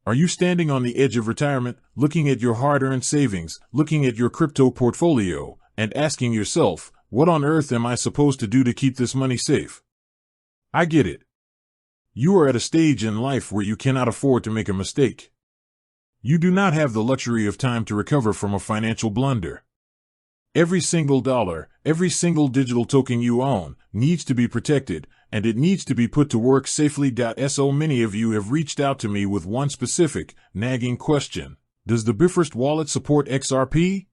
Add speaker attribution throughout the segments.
Speaker 1: Are you standing on the edge of retirement, looking at your hard-earned savings, looking at your crypto portfolio, and asking yourself, what on earth am I supposed to do to keep this money safe? I get it. You are at a stage in life where you cannot afford to make a mistake. You do not have the luxury of time to recover from a financial blunder. Every single dollar, every single digital token you own, needs to be protected, and it needs to be put to work safely. So many of you have reached out to me with one specific, nagging question. Does the BiFrost Wallet support XRP?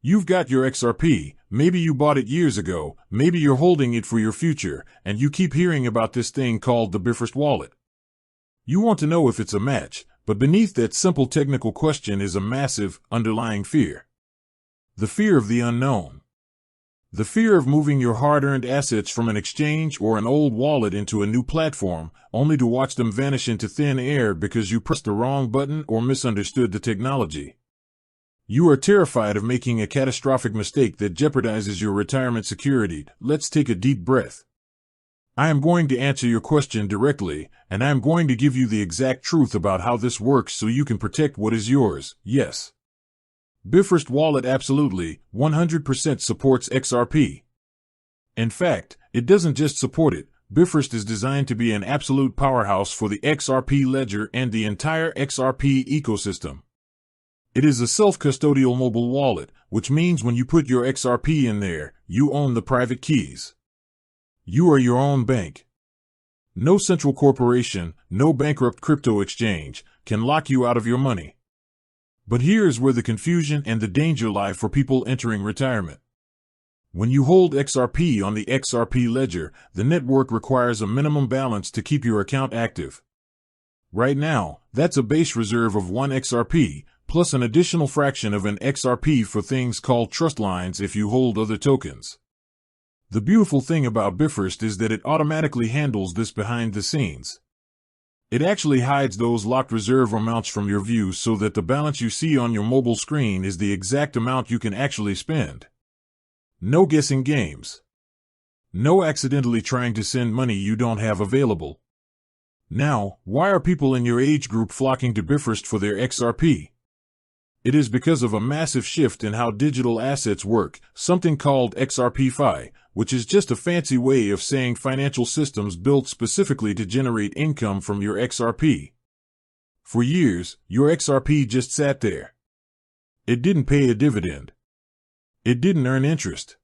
Speaker 1: You've got your XRP, maybe you bought it years ago, maybe you're holding it for your future, and you keep hearing about this thing called the BiFrost Wallet. You want to know if it's a match, but beneath that simple technical question is a massive, underlying fear. The fear of the unknown. The fear of moving your hard-earned assets from an exchange or an old wallet into a new platform, only to watch them vanish into thin air because you pressed the wrong button or misunderstood the technology. You are terrified of making a catastrophic mistake that jeopardizes your retirement security. Let's take a deep breath. I am going to answer your question directly, and I am going to give you the exact truth about how this works so you can protect what is yours. Yes. BiFrost Wallet absolutely, 100% supports XRP. In fact, it doesn't just support it. BiFrost is designed to be an absolute powerhouse for the XRP ledger and the entire XRP ecosystem. It is a self-custodial mobile wallet, which means when you put your XRP in there, you own the private keys. You are your own bank. No central corporation, no bankrupt crypto exchange, can lock you out of your money. But here is where the confusion and the danger lie for people entering retirement. When you hold XRP on the XRP ledger, the network requires a minimum balance to keep your account active. Right now, that's a base reserve of 1 XRP, plus an additional fraction of an XRP for things called trust lines if you hold other tokens. The beautiful thing about BiFrost is that it automatically handles this behind the scenes. It actually hides those locked reserve amounts from your view so that the balance you see on your mobile screen is the exact amount you can actually spend. No guessing games. No accidentally trying to send money you don't have available. Now, why are people in your age group flocking to BiFrost for their XRP? It is because of a massive shift in how digital assets work, something called XRP-Fi, which is just a fancy way of saying financial systems built specifically to generate income from your XRP. For years, your XRP just sat there. It didn't pay a dividend. It didn't earn interest.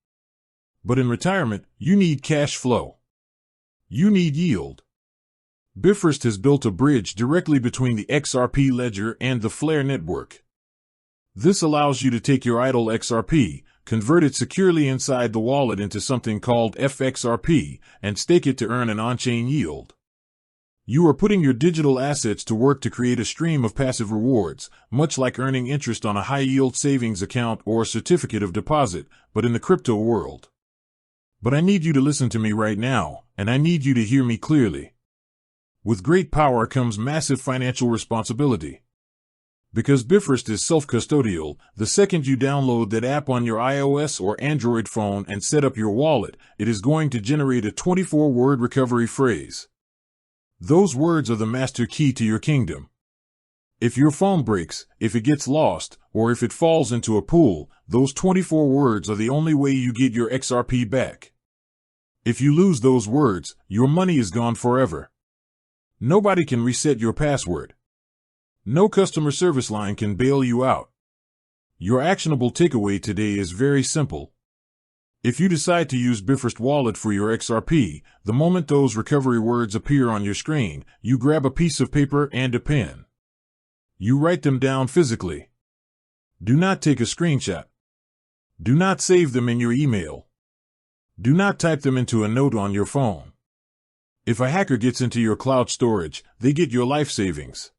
Speaker 1: But in retirement, you need cash flow. You need yield. BiFrost has built a bridge directly between the XRP ledger and the Flare network. This allows you to take your idle XRP, convert it securely inside the wallet into something called FXRP, and stake it to earn an on-chain yield. You are putting your digital assets to work to create a stream of passive rewards, much like earning interest on a high-yield savings account or a certificate of deposit, but in the crypto world. But I need you to listen to me right now, and I need you to hear me clearly. With great power comes massive financial responsibility. Because BiFrost is self-custodial, the second you download that app on your iOS or Android phone and set up your wallet, it is going to generate a 24-word recovery phrase. Those words are the master key to your kingdom. If your phone breaks, if it gets lost, or if it falls into a pool, those 24 words are the only way you get your XRP back. If you lose those words, your money is gone forever. Nobody can reset your password. No customer service line can bail you out. Your actionable takeaway today is very simple. If you decide to use BiFrost Wallet for your XRP, the moment those recovery words appear on your screen, you grab a piece of paper and a pen. You write them down physically. Do not take a screenshot. Do not save them in your email. Do not type them into a note on your phone. If a hacker gets into your cloud storage, they get your life savings.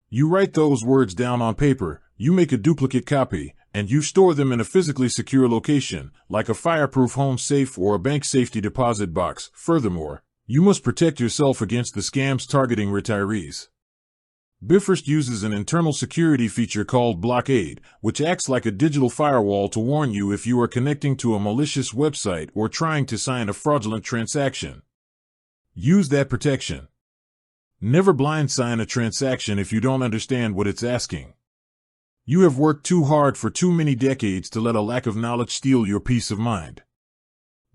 Speaker 1: You write those words down on paper, you make a duplicate copy, and you store them in a physically secure location, like a fireproof home safe or a bank safety deposit box. Furthermore, you must protect yourself against the scams targeting retirees. BiFrost uses an internal security feature called Blockade, which acts like a digital firewall to warn you if you are connecting to a malicious website or trying to sign a fraudulent transaction. Use that protection. Never blind sign a transaction if you don't understand what it's asking. You have worked too hard for too many decades to let a lack of knowledge steal your peace of mind.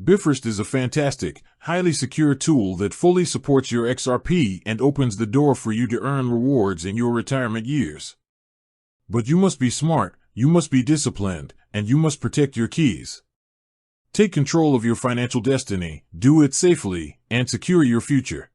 Speaker 1: BiFrost is a fantastic, highly secure tool that fully supports your XRP and opens the door for you to earn rewards in your retirement years. But you must be smart, you must be disciplined, and you must protect your keys. Take control of your financial destiny, do it safely, and secure your future.